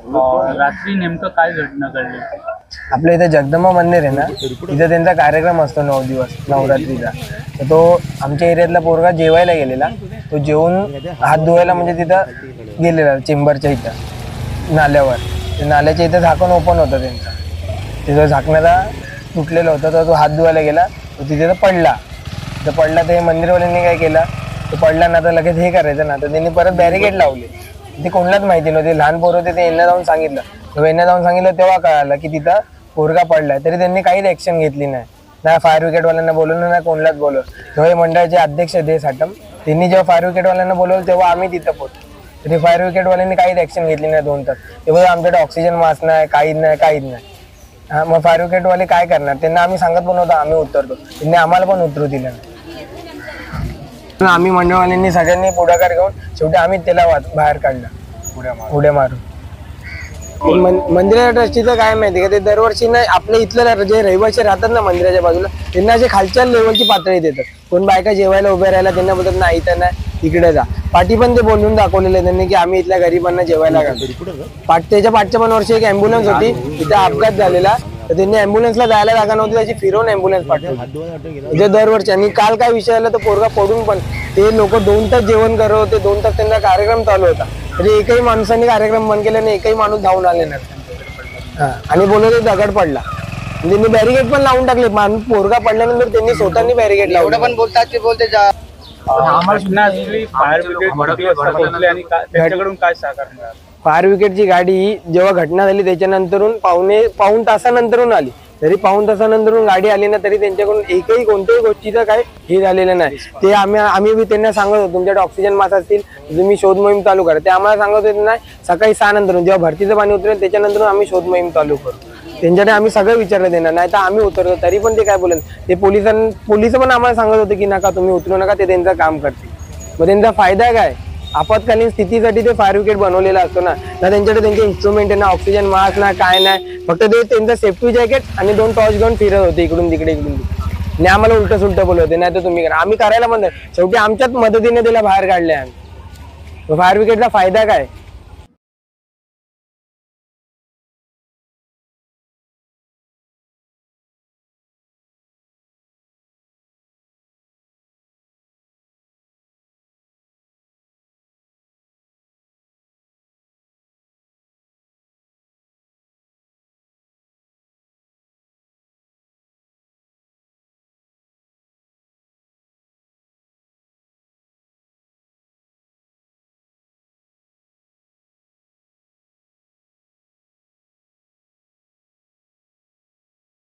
रात्री नेमकं काय घटना घडली? आपल्या इथे जगदंबा मंदिर आहे ना, तिथे त्यांचा कार्यक्रम असतो 9 दिवस नवरात्रीचा. तर तो आमच्या एरियातला पोरगा जेवायला गेलेला. तो जेवून हात धुवायला म्हणजे तिथं गेलेला चेंबरच्या इथं नाल्यावर. ते नाल्याच्या इथं झाकण ओपन होतं त्यांचं, तिथं झाकणाला तुटलेलं होतं. तर तो हात धुवायला गेला, तो तिथे पडला. तर पडला ते मंदिरवाल्यांनी काय केलं, तो पडला ना तर लगेच हे करायचं ना, तर त्यांनी परत बॅरिकेड लावले. ते कोणालाच माहिती नव्हते, लहान पोरं होते. ते यांना जाऊन सांगितलं, तेव्हा कळालं की तिथं पोरगा पडलाय. तरी त्यांनी काहीच ऍक्शन घेतली नाही, ना फायर ब्रिगेडवाल्यांना बोलवलं ना कोणालाच बोलवलं. तेव्हा हे मंडळाचे अध्यक्ष ते साटम, त्यांनी जेव्हा फायर ब्रिगेडवाल्यांना बोलवलं तेव्हा आम्ही तिथं पोहोचलो. तरी फायर ब्रिगेडवाल्यांनी काहीच ऍक्शन घेतली नाही 2 तास. तेव्हा आमच्याकडे ऑक्सिजन मास्क नाही, काहीच नाही. हा, मग फायर ब्रिगेडवाले काय करणार? त्यांना आम्ही सांगत पण होतो आम्ही उतरतो, त्यांनी आम्हाला पण उतरू दिलं नाही. आम्ही मंडळवाल्यांनी सगळ्यांनी पुढाकार घेऊन शेवटी आम्ही त्याला बाहेर काढलं उड्या मारून. मंदिराच्या ट्रस्टीचं काय माहिती का, ते दरवर्षी ना आपल्या इथलं जे रहिवासी राहतात ना मंदिराच्या बाजूला, त्यांना असे खालच्या लेवलची पातळी देतात. कोण बायका जेवायला उभ्या राहायला त्यांना बोलतात नाही इथं नाही तिकडे जा. पाठी पण ते बोलून दाखवलेले त्यांनी की आम्ही इथल्या गरिबांना जेवायला घालतो. त्याच्या पाठच्या पण वर्षी एक ॲम्ब्युलन्स होती, तिथे अपघात झालेला. तर त्यांनी ॲम्ब्युलन्सला जायला जागा नव्हती, त्याची फिरवून ॲम्ब्युलन्स पाठवली म्हणजे दरवर्षी. आणि काल काय विषय आला, तर पोरगा पडून पण ते लोक 2 तास जेवण करत होते, 2 तास त्यांचा कार्यक्रम चालू होता. तरी एकही माणसाने कार्यक्रम बंद केला नाही, एकही माणूस धावून आले नाही. आणि बोलवले दगड पडला, त्यांनी बॅरिकेड पण लावून टाकले. माणूस पोरगा पडल्यानंतर त्यांनी स्वतःनी बॅरिकेड लावलं. पण बोलतात ते बोलते फायर ब्रिगेडची गाडी जेव्हा घटना झाली त्याच्यानंतरून पाऊण तासानंतरून आली. तरी पाऊण तासानंतरून गाडी आली ना, तरी त्यांच्याकडून एकही कोणत्याही गोष्टीचं काय हे झालेलं नाही. ते आम्ही त्यांना सांगत होतो तुमच्याकडे ऑक्सिजन मास्क असतील तुम्ही शोध मोहीम चालू करा. ते आम्हाला सांगत होते नाही, सकाळी 6 नंतरून जेव्हा भरतीचं पाणी उतरेल त्याच्यानंतर आम्ही शोध मोहीम चालू करू. त्यांच्याकडे आम्ही सगळं विचारलं देणार नाही तर आम्ही उतरतो. तरी पण ते काय बोलेल, ते पोलिस पण आम्हाला सांगत होते की नका तुम्ही उतरू नका, ते त्यांचं काम करतील. मग त्यांचा फायदा काय, आपत्कालीन स्थितीसाठी ते फायर ब्रिगेड बनवलेला असतो ना त्यांच्याकडे त्यांचे इन्स्ट्रुमेंट आहे ना, ऑक्सिजन मास्क ना काय नाही. फक्त ते त्यांचं सेफ्टी जॅकेट आणि 2 टॉर्च घेऊन फिरत होते इकडून तिकडे आणि आम्हाला उलट सुलट बोलत होते नाही तर तुम्ही करा. आम्ही करायला म्हणतो, शेवटी आमच्याच मदतीने त्याला बाहेर काढले. आम्ही फायर ब्रिगेडचा फायदा काय,